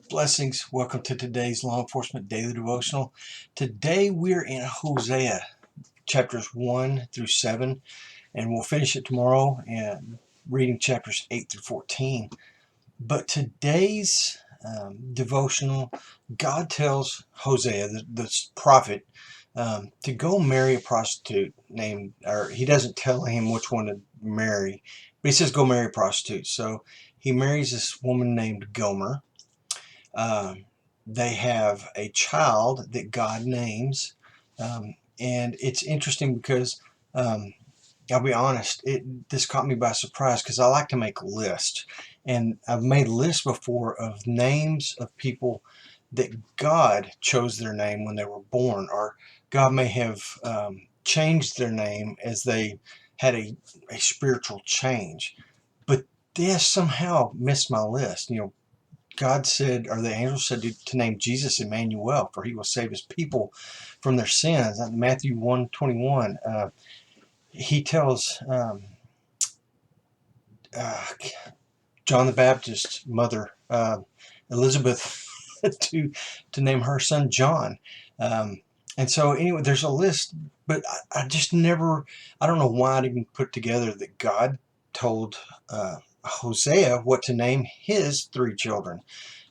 Blessings. Welcome to today's Law Enforcement Daily Devotional. Today we're in Hosea, chapters 1 through 7, and we'll finish it tomorrow and reading chapters 8 through 14. But today's devotional, God tells Hosea, the prophet, to go marry a prostitute or he doesn't tell him which one to marry, but he says go marry a prostitute. So he marries this woman named Gomer. Um, they have a child that God names, and it's interesting because I'll be honest, this caught me by surprise because I like to make lists, and I've made lists before of names of people that God chose their name when they were born, or God may have changed their name as they had a spiritual change. But this somehow missed my list. God said, or the angel said to name Jesus Emmanuel, for he will save his people from their sins. Matthew 1:21. He tells uh, John the Baptist's mother, Elizabeth, to name her son John. Um, and so anyway, there's a list, but I just never, I don't know why I didn't put together that God told Hosea what to name his three children.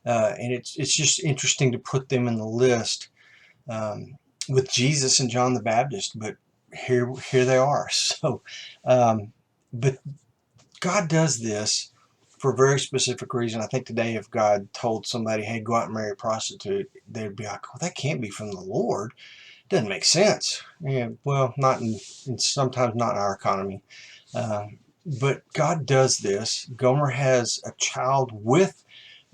And it's just interesting to put them in the list with Jesus and John the Baptist, but here they are. So, but God does this for a very specific reason. I think today, if God told somebody, "Hey, go out and marry a prostitute," they'd be like, "Well, that can't be from the Lord. It doesn't make sense." Yeah, well, not in sometimes not in our economy. But God does this. Gomer has a child with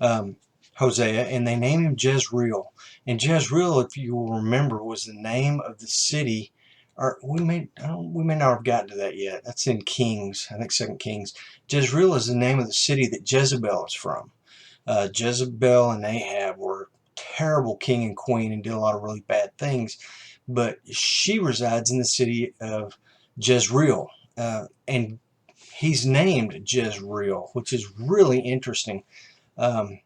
um, Hosea, and they name him Jezreel. And Jezreel, if you will remember, was the name of the city. Or we may not have gotten to that yet. That's in Kings, I think 2 Kings. Jezreel is the name of the city that Jezebel is from. Jezebel and Ahab were terrible king and queen and did a lot of really bad things. But she resides in the city of Jezreel. And he's named Jezreel, which is really interesting. Um,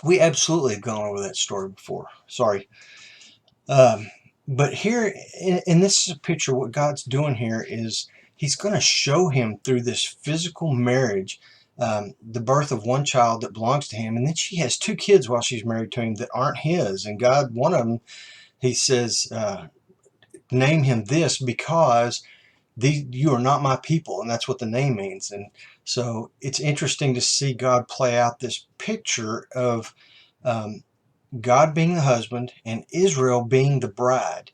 we absolutely have gone over that story before. Sorry. Um, but here, and this is a picture, what God's doing here is he's going to show him through this physical marriage the birth of one child that belongs to him. And then she has two kids while she's married to him that aren't his. And God, one of them, he says, name him this because you are not my people. And that's what the name means. And so it's interesting to see God play out this picture of um, God being the husband and Israel being the bride,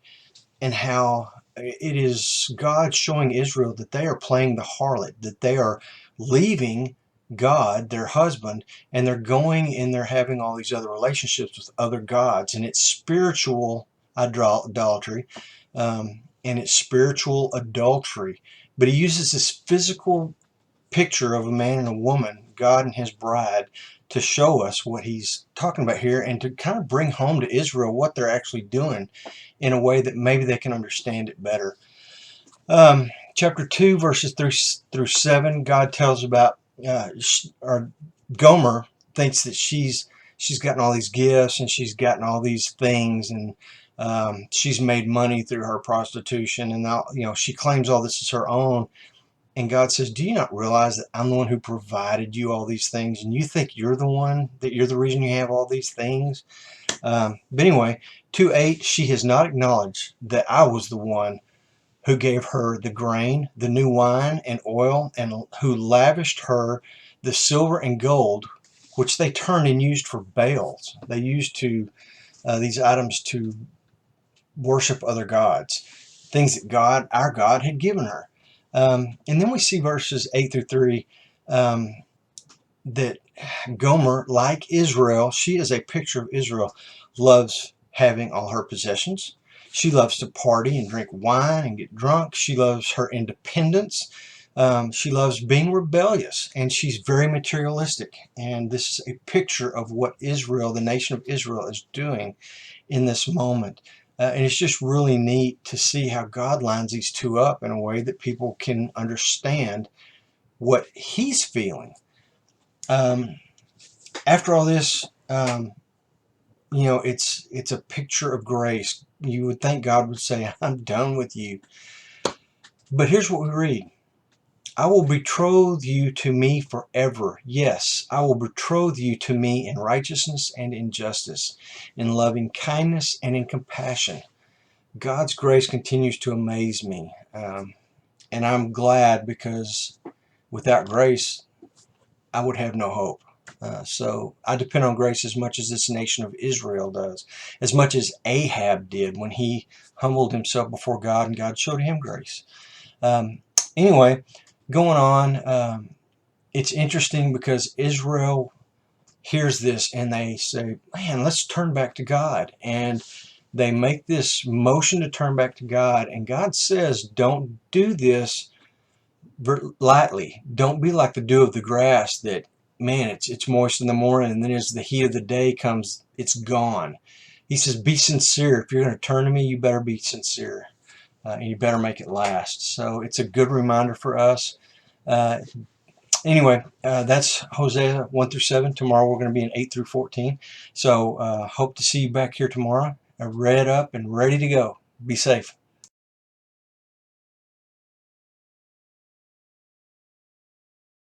and how it is God showing Israel that they are playing the harlot, that they are leaving God, their husband, and they're going and they're having all these other relationships with other gods, and it's spiritual idolatry, and it's spiritual adultery. But he uses this physical picture of a man and a woman, God and his bride, to show us what he's talking about here and to kind of bring home to Israel what they're actually doing in a way that maybe they can understand it better. Chapter 2, verses 3 through 7, God tells about, or Gomer thinks that she's gotten all these gifts and she's gotten all these things, and she's made money through her prostitution, and now, she claims all this is her own. And God says, do you not realize that I'm the one who provided you all these things? And you think you're the reason you have all these things? But anyway, 2:8, she has not acknowledged that I was the one who gave her the grain, the new wine and oil, and who lavished her the silver and gold, which they turned and used for Baals. They used these items to worship other gods, things that our God, had given her. And then we see verses 8 through 3 that Gomer, like Israel, she is a picture of Israel, loves having all her possessions. She loves to party and drink wine and get drunk. She loves her independence. She loves being rebellious, and she's very materialistic. And this is a picture of what Israel, the nation of Israel, is doing in this moment. And it's just really neat to see how God lines these two up in a way that people can understand what he's feeling. Um, After all this, um, it's a picture of grace. You would think God would say, I'm done with you. But here's what we read. I will betroth you to me forever. Yes, I will betroth you to me in righteousness and in justice, in loving kindness and in compassion. God's grace continues to amaze me. And I'm glad, because without grace, I would have no hope. So I depend on grace as much as this nation of Israel does, as much as Ahab did when he humbled himself before God and God showed him grace. Um, anyway, going on, it's interesting because Israel hears this and they say, man, let's turn back to God. And they make this motion to turn back to God. And God says, don't do this lightly. Don't be like the dew of the grass that, man, it's moist in the morning, and then as the heat of the day comes, it's gone. He says, be sincere. If you're going to turn to me, you better be sincere. And you better make it last. So it's a good reminder for us. Uh, anyway, that's Hosea 1 through 7. Tomorrow we're going to be in 8 through 14. So hope to see you back here tomorrow, read up and ready to go. Be safe.